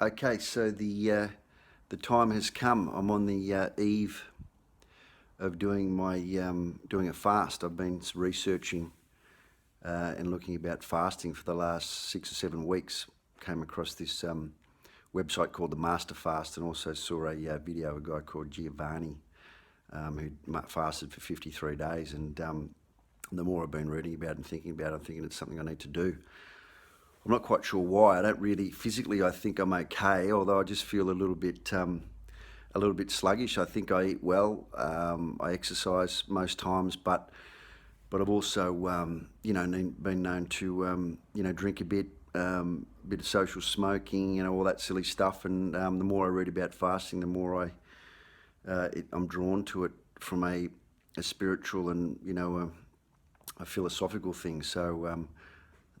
Okay, so the time has come. I'm on the eve of doing my doing a fast. I've been researching and looking about fasting for the last 6 or 7 weeks. Came across this website called the Master Fast, and also saw a video of a guy called Giovanni who fasted for 53 days. And the more I've been reading about it and thinking about it, I'm thinking it's something I need to do. I'm not quite sure why. I don't really physically. I think I'm okay, although I just feel a little bit sluggish. I think I eat well. I exercise most times, but I've also been known to drink a bit of social smoking, all that silly stuff. And the more I read about fasting, the more I'm drawn to it from a spiritual and a philosophical thing. So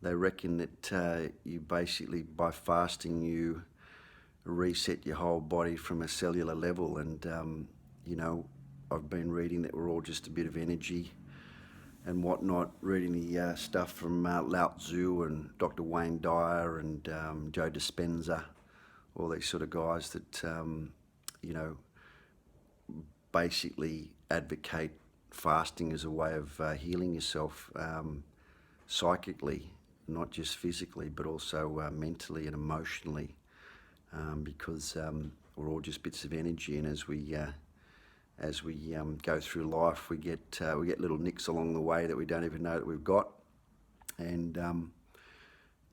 they reckon that you basically, by fasting, you reset your whole body from a cellular level. And I've been reading that we're all just a bit of energy and whatnot, reading the stuff from Lao Tzu and Dr. Wayne Dyer and Joe Dispenza, all these sort of guys that basically advocate fasting as a way of healing yourself psychically, not just physically, but also mentally and emotionally, because we're all just bits of energy, and as we go through life, we get little nicks along the way that we don't even know that we've got, and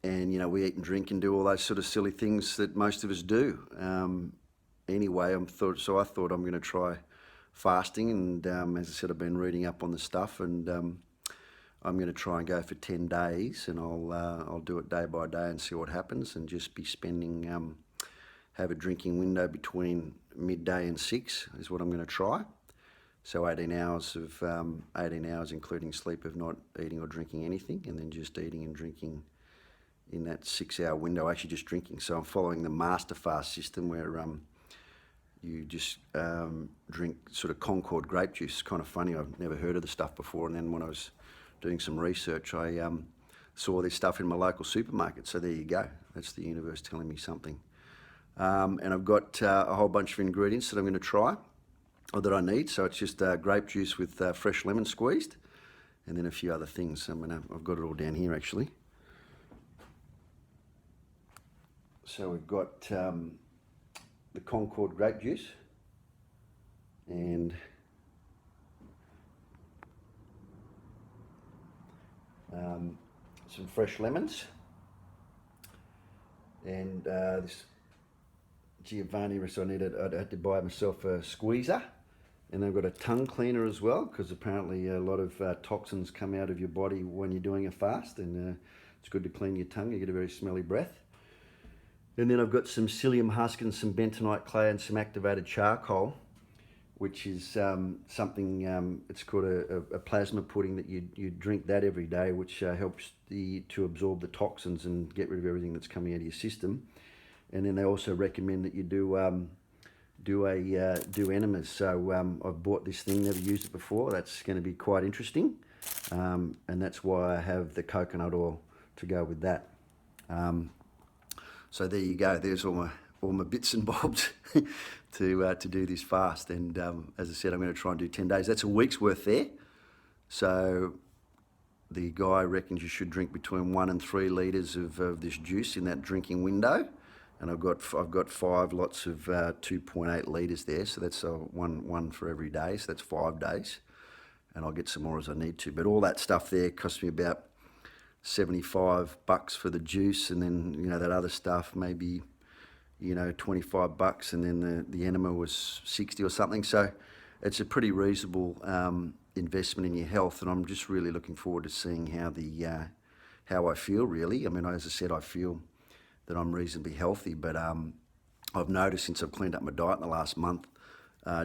we eat and drink and do all those sort of silly things that most of us do. Anyway, I thought I'm going to try fasting, and as I said, I've been reading up on the stuff, and I'm going to try and go for 10 days, and I'll do it day by day and see what happens, and just be spending have a drinking window between midday and 6 is what I'm going to try. So 18 hours including sleep, of not eating or drinking anything, and then just eating and drinking in that 6-hour window, actually just drinking. So I'm following the Master Fast system, where you just drink sort of Concord grape juice. It's kind of funny, I've never heard of the stuff before, and then when I was doing some research, I saw this stuff in my local supermarket. So there you go, that's the universe telling me something. And I've got a whole bunch of ingredients that I'm going to try, or that I need. So it's just grape juice with fresh lemon squeezed, and then a few other things. I've got it all down here actually. So we've got the Concord grape juice, and some fresh lemons, and this Giovanni. So I had to buy myself a squeezer, and I've got a tongue cleaner as well, because apparently a lot of toxins come out of your body when you're doing a fast, and it's good to clean your tongue. You get a very smelly breath. And then I've got some psyllium husk and some bentonite clay and some activated charcoal, which is something, it's called a plasma pudding, that you drink that every day, which helps to absorb the toxins and get rid of everything that's coming out of your system. And then they also recommend that you do enemas. So I've bought this thing, never used it before. That's going to be quite interesting, and that's why I have the coconut oil to go with that. So there you go. There's all my bits and bobs to do this fast. And as I said, I'm going to try and do 10 days. That's a week's worth there. So the guy reckons you should drink between 1 and 3 litres of this juice in that drinking window. And I've got 5 lots of 2.8 litres there. So that's one for every day. So that's 5 days. And I'll get some more as I need to. But all that stuff there cost me about $75 for the juice, and then that other stuff maybe $25, and then the enema was 60 or something. So it's a pretty reasonable investment in your health, and I'm just really looking forward to seeing how I feel, really. I mean, as I said, I feel that I'm reasonably healthy, but I've noticed since I've cleaned up my diet in the last month,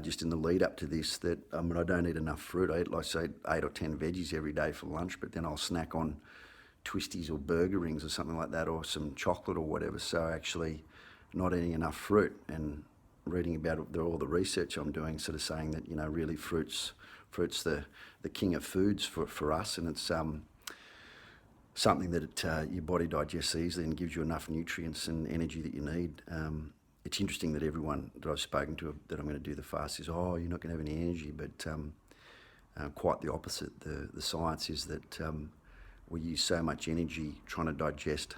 just in the lead up to this, that I don't eat enough fruit. I eat, like, say, 8 or 10 veggies every day for lunch, but then I'll snack on twisties or burger rings or something like that, or some chocolate or whatever. So actually not eating enough fruit, and reading about all the research I'm doing, sort of saying that really fruit's the king of foods for us, and it's something that your body digests easily and gives you enough nutrients and energy that you need. It's interesting that everyone that I've spoken to that I'm going to do the fast is, oh, you're not going to have any energy, but quite the opposite. The science is that we use so much energy trying to digest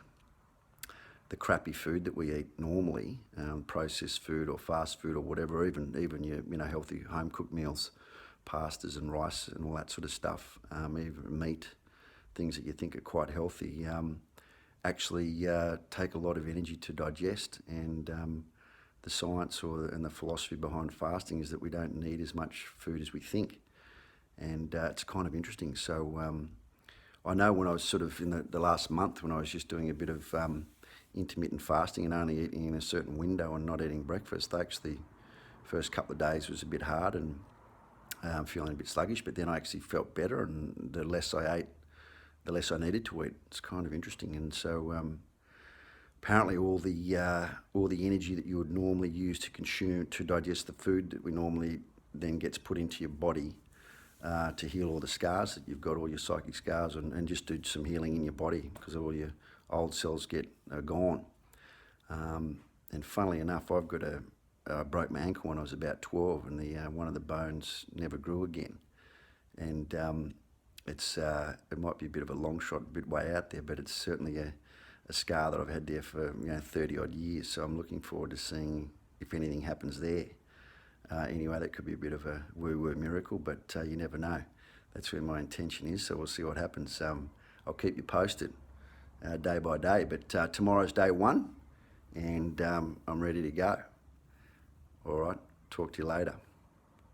the crappy food that we eat normally, processed food or fast food or whatever, even your healthy home cooked meals, pastas and rice and all that sort of stuff, even meat, things that you think are quite healthy, actually take a lot of energy to digest. And the science and the philosophy behind fasting is that we don't need as much food as we think. And it's kind of interesting. So I know when I was sort of in the last month, when I was just doing a bit of intermittent fasting and only eating in a certain window and not eating breakfast, actually first couple of days was a bit hard and feeling a bit sluggish, but then I actually felt better, and the less I ate, the less I needed to eat. It's kind of interesting. And so apparently all the energy that you would normally use to consume, to digest the food that we normally then gets put into your body to heal all the scars that you've got, all your psychic scars, and just do some healing in your body because all your old cells are gone. And funnily enough, I broke my ankle when I was about 12, and one of the bones never grew again. And it might be a bit of a long shot, a bit way out there, but it's certainly a scar that I've had there for 30 odd years. So I'm looking forward to seeing if anything happens there. Anyway, that could be a bit of a woo-woo miracle, but you never know. That's where my intention is, so we'll see what happens. I'll keep you posted day by day, but tomorrow's day one, and I'm ready to go. All right, talk to you later.